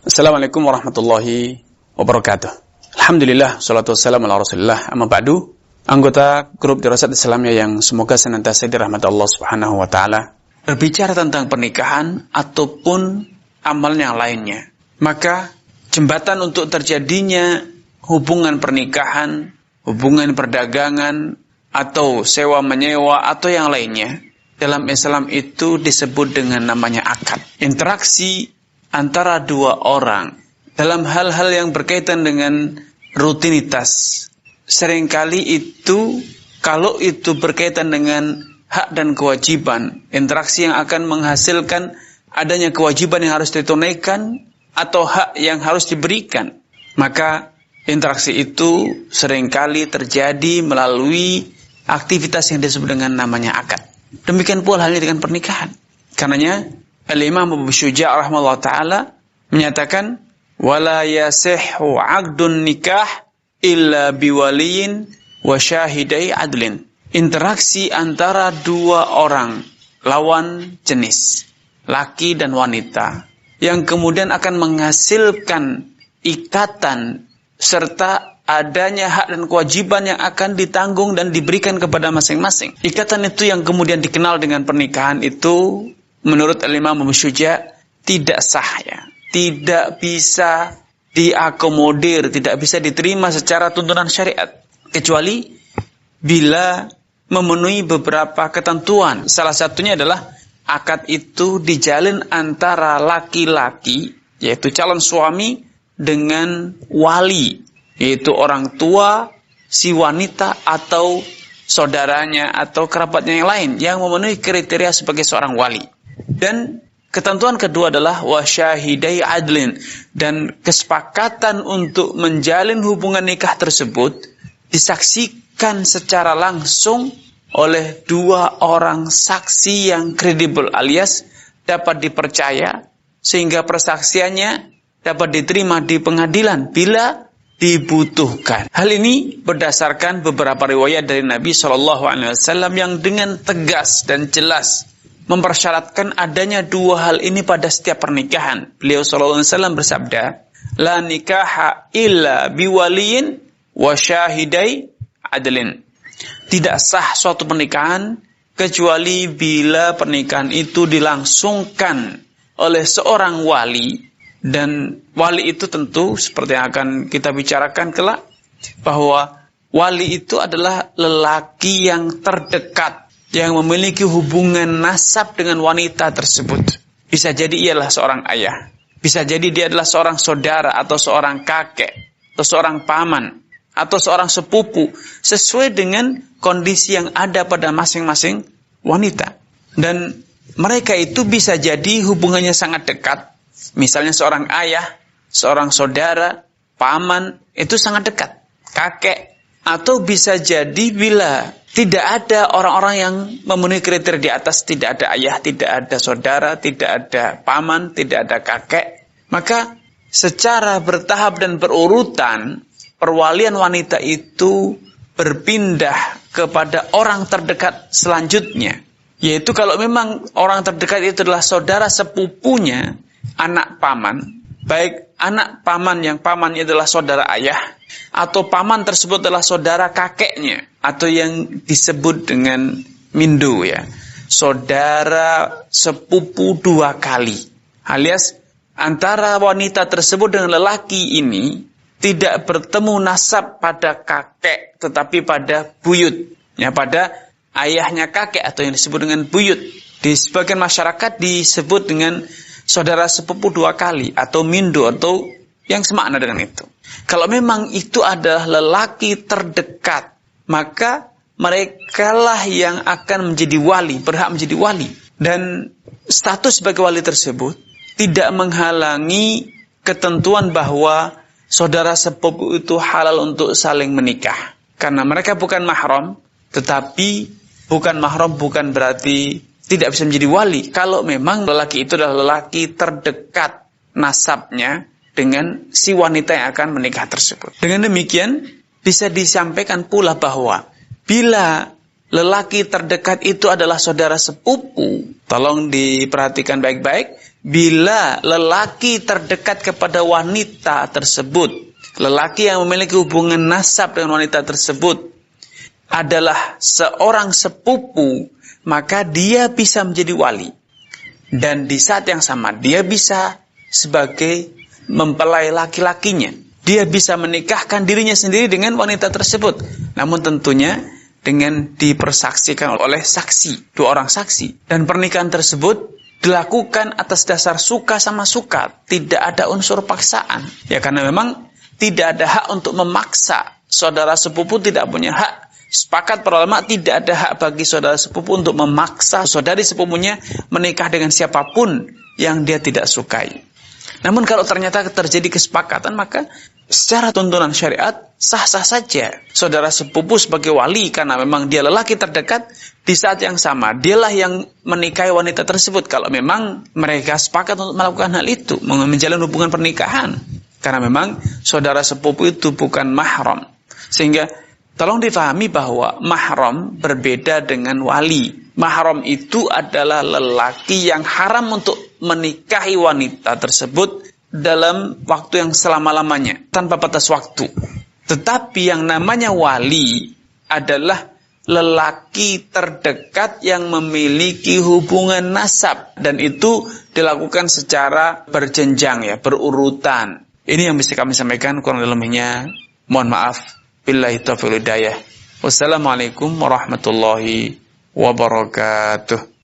Assalamualaikum warahmatullahi wabarakatuh. Alhamdulillah, salatu wassalamu ala rasulillah, amma ba'du. Anggota grup Dirasat Islamiyah yang semoga senantiasa dirahmati Allah subhanahu wa ta'ala, berbicara tentang pernikahan ataupun amal yang lainnya, maka jembatan untuk terjadinya hubungan pernikahan, hubungan perdagangan, atau sewa-menyewa, atau yang lainnya, dalam Islam itu disebut dengan namanya akad. Interaksi antara dua orang dalam hal-hal yang berkaitan dengan rutinitas. Seringkali itu, kalau itu berkaitan dengan hak dan kewajiban, interaksi yang akan menghasilkan adanya kewajiban yang harus ditunaikan atau hak yang harus diberikan, maka interaksi itu seringkali terjadi melalui aktivitas yang disebut dengan namanya akad. Demikian pula halnya dengan pernikahan. Karenanya Al-Imam Abu Syuja' rahimahullah ta'ala menyatakan, wala yasihhu 'aqdun nikah illa biwaliyin wa syahidai adlin. Interaksi antara dua orang lawan jenis, laki dan wanita, yang kemudian akan menghasilkan ikatan serta adanya hak dan kewajiban yang akan ditanggung dan diberikan kepada masing-masing. Ikatan itu yang kemudian dikenal dengan pernikahan itu, menurut Al-Imam Abu Syuja' tidak sah, ya. Tidak bisa diakomodir, tidak bisa diterima secara tuntunan syariat, kecuali bila memenuhi beberapa ketentuan. Salah satunya adalah akad itu dijalin antara laki-laki, yaitu calon suami, dengan wali, yaitu orang tua si wanita atau saudaranya atau kerabatnya yang lain yang memenuhi kriteria sebagai seorang wali. Dan ketentuan kedua adalah wasyahidai adlin, dan kesepakatan untuk menjalin hubungan nikah tersebut disaksikan secara langsung oleh dua orang saksi yang kredibel, alias dapat dipercaya, sehingga persaksiannya dapat diterima di pengadilan bila dibutuhkan. Hal ini berdasarkan beberapa riwayat dari Nabi SAW yang dengan tegas dan jelas mempersyaratkan adanya dua hal ini pada setiap pernikahan. Beliau SAW bersabda, la nikaha illa biwaliyin wa syahidai adlin. Tidak sah suatu pernikahan kecuali bila pernikahan itu dilangsungkan oleh seorang wali, dan wali itu tentu seperti yang akan kita bicarakan kelak, bahwa wali itu adalah lelaki yang terdekat yang memiliki hubungan nasab dengan wanita tersebut. Bisa jadi ialah seorang ayah, bisa jadi dia adalah seorang saudara atau seorang kakek atau seorang paman atau seorang sepupu, sesuai dengan kondisi yang ada pada masing-masing wanita. Dan mereka itu bisa jadi hubungannya sangat dekat. Misalnya seorang ayah, seorang saudara, paman, itu sangat dekat, kakek. Atau bisa jadi bila tidak ada orang-orang yang memenuhi kriteria di atas, tidak ada ayah, tidak ada saudara, tidak ada paman, tidak ada kakek, maka secara bertahap dan berurutan perwalian wanita itu berpindah kepada orang terdekat selanjutnya. Yaitu kalau memang orang terdekat itu adalah saudara sepupunya, anak paman, baik anak paman yang pamannya adalah saudara ayah, atau paman tersebut adalah saudara kakeknya, atau yang disebut dengan mindu, ya, saudara sepupu dua kali, alias antara wanita tersebut dengan lelaki ini tidak bertemu nasab pada kakek, tetapi pada buyut, ya, pada ayahnya kakek, atau yang disebut dengan buyut. Di sebagian masyarakat disebut dengan saudara sepupu dua kali, atau mindu, atau yang semakna dengan itu. Kalau memang itu adalah lelaki terdekat, maka merekalah yang akan menjadi wali, berhak menjadi wali. Dan status sebagai wali tersebut tidak menghalangi ketentuan bahwa saudara sepupu itu halal untuk saling menikah. Karena mereka bukan mahram, tetapi bukan mahram bukan berarti tidak bisa menjadi wali. Kalau memang lelaki itu adalah lelaki terdekat nasabnya dengan si wanita yang akan menikah tersebut. Dengan demikian, bisa disampaikan pula bahwa bila lelaki terdekat itu adalah saudara sepupu, tolong diperhatikan baik-baik, bila lelaki terdekat kepada wanita tersebut, lelaki yang memiliki hubungan nasab dengan wanita tersebut adalah seorang sepupu, maka dia bisa menjadi wali. Dan di saat yang sama, dia bisa sebagai mempelai laki-lakinya. Dia bisa menikahkan dirinya sendiri dengan wanita tersebut. Namun tentunya dengan dipersaksikan oleh saksi, 2 orang saksi. Dan pernikahan tersebut dilakukan atas dasar suka sama suka. Tidak ada unsur paksaan. Ya karena memang tidak ada hak untuk memaksa. Saudara sepupu tidak punya hak. Sepakat para ulama, tidak ada hak bagi saudara sepupu untuk memaksa saudari sepupunya menikah dengan siapapun yang dia tidak sukai. Namun kalau ternyata terjadi kesepakatan, maka secara tuntunan syariat sah-sah saja saudara sepupu sebagai wali, karena memang dia lelaki terdekat. Di saat yang sama dialah yang menikahi wanita tersebut kalau memang mereka sepakat untuk melakukan hal itu, menjalin hubungan pernikahan. Karena memang saudara sepupu itu bukan mahram. Sehingga tolong difahami bahwa mahram berbeda dengan wali. Mahram itu adalah lelaki yang haram untuk menikahi wanita tersebut dalam waktu yang selama-lamanya, tanpa batas waktu. Tetapi yang namanya wali adalah lelaki terdekat yang memiliki hubungan nasab. Dan itu dilakukan secara berjenjang, ya, berurutan. Ini yang bisa kami sampaikan, kurang lebihnya mohon maaf. Billahi taufiq wal hidayah. Wassalamualaikum warahmatullahi wabarakatuh.